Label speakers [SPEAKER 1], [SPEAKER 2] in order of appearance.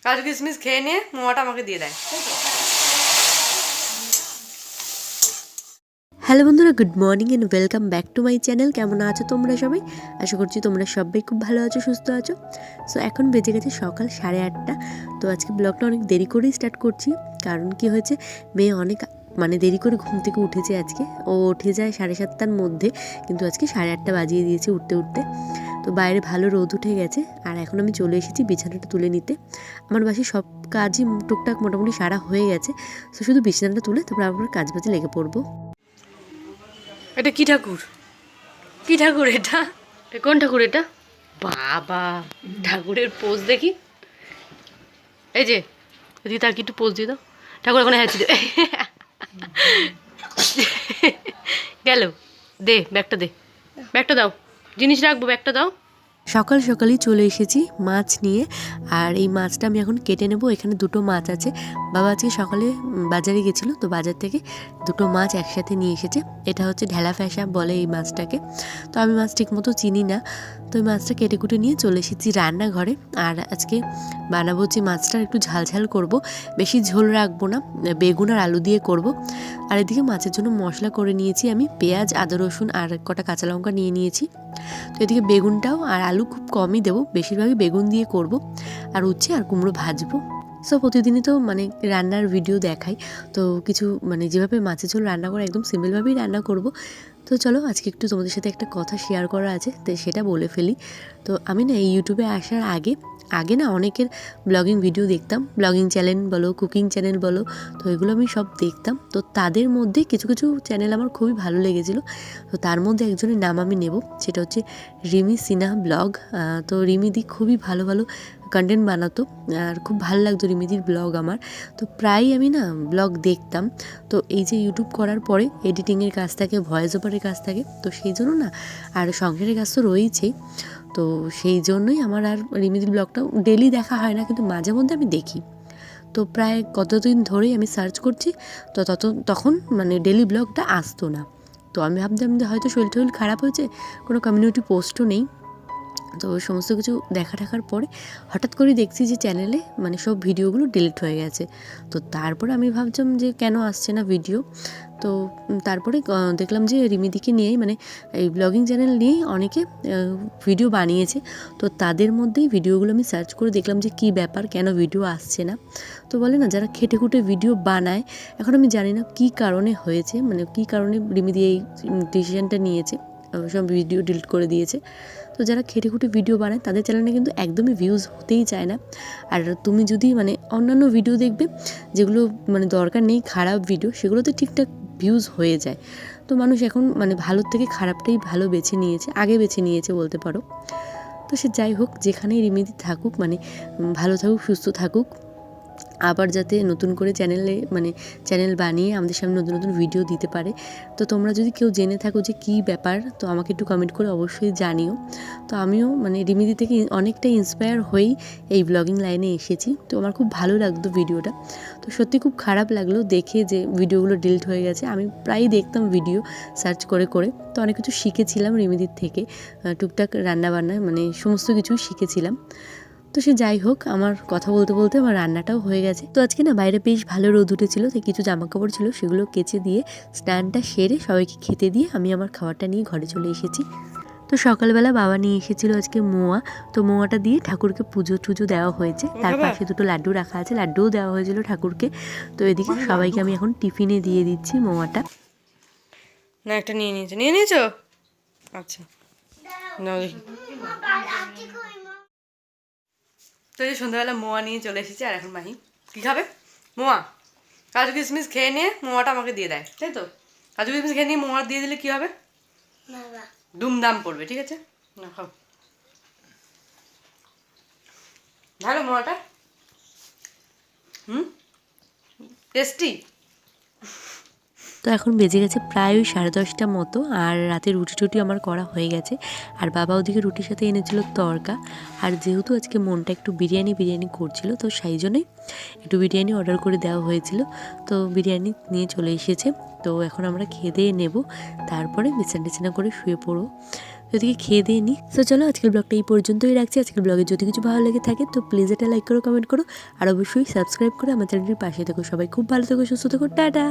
[SPEAKER 1] কাজু কিশমিশ খেয়ে নিয়ে মোয়াটা আমাকে দিয়ে দেয়।
[SPEAKER 2] হ্যালো বন্ধুরা, good morning and welcome back to my channel. কেমন আছো তোমরা সবাই? আশা করছি তোমরা সবাই খুব ভালো আছো, সুস্থ আছো। সো এখন বেজে গেছে সকাল 8:30। তো আজকে ব্লগটা অনেক দেরি করেই স্টার্ট করছি, কারণ কি হয়েছে, মেয়ে অনেক দেরি করে ঘুম থেকে উঠেছে আজকে। ও উঠে যায় 7:30টার মধ্যে, কিন্তু আজকে 8:30 বাজিয়ে দিয়েছে উঠতে উঠতে। তো বাইরে ভালো রোদ উঠে গেছে, আর এখন আমি চলে এসেছি বিছানাটা তুলে নিতে। আমার বাসায় সব কাজই টুকটাক মোটামুটি সারা হয়ে গেছে। তো শুধু বিছানাটা তুলে তারপর আবার কাজ বাজে লেগে পড়বো।
[SPEAKER 1] এটা কি ঠাকুর? কি ঠাকুর এটা? কোন ঠাকুর এটা? বাবা, ঠাকুরের পোজ দেখি। এই যে দিদি, তার কি একটু পোজ দিয়ে দাও। ঠাকুর এখন হ্যাঁ দে। গেল, দে ব্যাগটা, দে ব্যাগটা দাও, জিনিস রাখবো, ব্যাগটা দাও।
[SPEAKER 2] সকাল সকালই চলে এসেছি মাছ নিয়ে, আর এই মাছটা আমি এখন কেটে নেব। এখানে দুটো মাছ আছে। বাবা আজকে সকালে বাজারে গেছিলো, তো বাজার থেকে দুটো মাছ একসাথে নিয়ে এসেছে। এটা হচ্ছে ঢেলা ফ্যাসা বলে এই মাছটাকে। তো আমি মাছ ঠিকমতো চিনি না, তো ওই মাছটা কেটে কুটে নিয়ে চলে এসেছি রান্নাঘরে। আর আজকে বানাবো হচ্ছে মাছটা একটু ঝালঝাল করব, বেশি ঝোল রাখবো না, বেগুন আর আলু দিয়ে করব। আর এদিকে মাছের জন্য মশলা করে নিয়েছি আমি, পেঁয়াজ, আদা, রসুন আর কটা কাঁচা লঙ্কা নিয়ে নিয়েছি। তো এদিকে বেগুনটাও আর আলু খুব কমই দেবো, বেশিরভাগই বেগুন দিয়ে করব। আর উচ্ছে আর কুমড়ো ভাজবো। সো প্রতিদিনই তো রান্নার ভিডিও দেখাই, তো কিছু যেভাবে মাছের ঝোল রান্না করে একদম সিম্পলভাবেই রান্না করব। তো চলো আজকে একটু তোমাদের সাথে একটা কথা শেয়ার করা আছে, তো সেটা বলে ফেলি। তো আমি না এই ইউটিউবে আসার আগে না অনেকের ব্লগিং ভিডিও দেখতাম, ব্লগিং চ্যানেল বলো, কুকিং চ্যানেল বলো, তো এগুলো আমি সব দেখতাম। তো তাদের মধ্যে কিছু কিছু চ্যানেল আমার খুবই ভালো লেগেছিলো। তো তার মধ্যে একজনের নাম আমি নেব, সেটা হচ্ছে রিমি সিনহা ব্লগ। তো রিমিদি খুবই ভালো ভালো কন্টেন্ট বানাতো, আর খুব ভালো লাগতো রিমিদির ব্লগ আমার। তো প্রায়ই আমি না ব্লগ দেখতাম। তো এই যে ইউটিউব করার পরে এডিটিংয়ের কাজ থাকে, ভয়েস ওভারের কাজ থাকে, তো সেই জন্য না, আর সংসারের কাজ তো রয়েছেই, তো সেই জন্যই আমার আর রিমিদির ব্লগটা ডেলি দেখা হয় না, কিন্তু মাঝে মধ্যে আমি দেখি। তো প্রায় কতদিন ধরেই আমি সার্চ করছি, তো তখন ডেলি ব্লগটা আসতো না। তো আমি ভাবতাম যে হয়তো শরীর টরীর খারাপ হয়েছে, কোনো কমিউনিটি পোস্টও নেই। তো সমস্ত কিছু দেখার পরে হঠাৎ করে দেখছি যে চ্যানেলে সব ভিডিওগুলো ডিলিট হয়ে গেছে। তো তারপরে আমি ভাবছিলাম যে কেন আসছে না ভিডিও। তো তারপরে দেখলাম যে রিমিদিকে নিয়েই এই ব্লগিং চ্যানেল নিয়েই অনেকে ভিডিও বানিয়েছে। তো তাদের মধ্যেই ভিডিওগুলো আমি সার্চ করে দেখলাম যে কী ব্যাপার, কেন ভিডিও আসছে না। তো বলে না, যারা খেটে খুঁটে ভিডিও বানায়, এখন আমি জানি না কী কারণে হয়েছে, কী কারণে রিমিদি এই ডিসিশানটা নিয়েছে, সব ভিডিও ডিলিট করে দিয়েছে। তো যারা খেটে খুঁটে ভিডিও বানায় তাদের চ্যানেলে কিন্তু একদমই ভিউজ হতেই চায় না। আর তুমি যদি অন্যান্য ভিডিও দেখবে যেগুলো দরকার নেই, খারাপ ভিডিও, সেগুলোতে ঠিকঠাক ভিউজ হয়ে যায়। তো মানুষ এখন ভালোর থেকে খারাপটাই ভালো বেছে নিয়েছে, আগে বেছে নিয়েছে বলতে পারো। তো সে যাই হোক, যেখানেই রিমিদি থাকুক, ভালো থাকুক, সুস্থ থাকুক, আবার যাতে নতুন করে চ্যানেল বানিয়ে আমাদের সামনে নতুন নতুন ভিডিও দিতে পারে। তো তোমরা যদি কেউ জেনে থাকো যে কী ব্যাপার, তো আমাকে একটু কমেন্ট করে অবশ্যই জানিও। তো আমিও রিমিদি থেকে অনেকটা ইন্সপায়ার হয়েই এই ব্লগিং লাইনে এসেছি। তো আমার খুব ভালো লাগতো ভিডিওটা। তো সত্যি খুব খারাপ লাগলো দেখে যে ভিডিওগুলো ডিলিট হয়ে গেছে। আমি প্রায়ই দেখতাম ভিডিও সার্চ করে করে, তো অনেক কিছু শিখেছিলাম রিমিদির থেকে, টুকটাক রান্নাবান্না সমস্ত কিছুই শিখেছিলাম। তো সে যাই হোক, আমার কথা বলতে বলতে আমার রান্নাটাও হয়ে গেছে। তো আজকে না বাইরে বেশ ভালো রোদ উঠেছিল, তো কিছু জামাকাপড় ছিল সেগুলো কেচে দিয়ে স্নানটা সেরে সবাইকে খেতে দিয়ে আমি আমার খাবারটা নিয়ে ঘরে চলে এসেছি। তো সকালবেলা বাবা নিয়ে এসেছিলো আজকে মোয়া, তো মোয়াটা দিয়ে ঠাকুরকে পুজো টুজো দেওয়া হয়েছে। তার পাশে দুটো লাড্ডু রাখা আছে, লাড্ডুও দেওয়া হয়েছিল ঠাকুরকে। তো এদিকে সবাইকে আমি এখন টিফিনে দিয়ে দিচ্ছি মোয়াটা।
[SPEAKER 1] না, একটা নিয়ে নিয়েছো? আচ্ছা, নাও দেখি। তো এই সন্ধ্যাবেলা মোয়া নিয়ে চলে এসেছি, আর এখন মাহি কী খাবে? মোয়া। কাজু কিশমিশ খেয়ে নিয়ে মোয়াটা আমাকে দিয়ে দেয়, তাই তো? কাজু কিশমিশ খেয়ে নিয়ে মোয়া দিয়ে দিলে কী হবে? দুমদাম পড়বে, ঠিক আছে? না, খাও। ভালো মোয়াটা, টেস্টি।
[SPEAKER 2] তো এখন বেজে গেছে প্রায় ওই 10:30 মতো, আর রাতে রুটি টুটি আমার করা হয়ে গেছে। আর বাবা ওদিকে রুটির সাথে এনেছিল তড়কা। আর যেহেতু আজকে মনটা একটু বিরিয়ানি করছিল, তো সেই জন্যই একটু বিরিয়ানি অর্ডার করে দেওয়া হয়েছিল। তো বিরিয়ানি নিয়ে চলে এসেছে। তো এখন আমরা খেয়ে দিয়ে নেব, তারপরে বিছানা করে শুয়ে পড়ব। ওদিকে খেয়ে দিয়ে নিই। তো চলো আজকের ব্লগটা এই পর্যন্তই রাখছি। আজকের ব্লগে যদি কিছু ভালো লেগে থাকে তো প্লিজ এটা লাইক করো, কমেন্ট করো, আর অবশ্যই সাবস্ক্রাইব করে আমার চ্যানেলটির পাশে থেকো। সবাই খুব ভালো থেকো, সুস্থ থেকো, টাটা।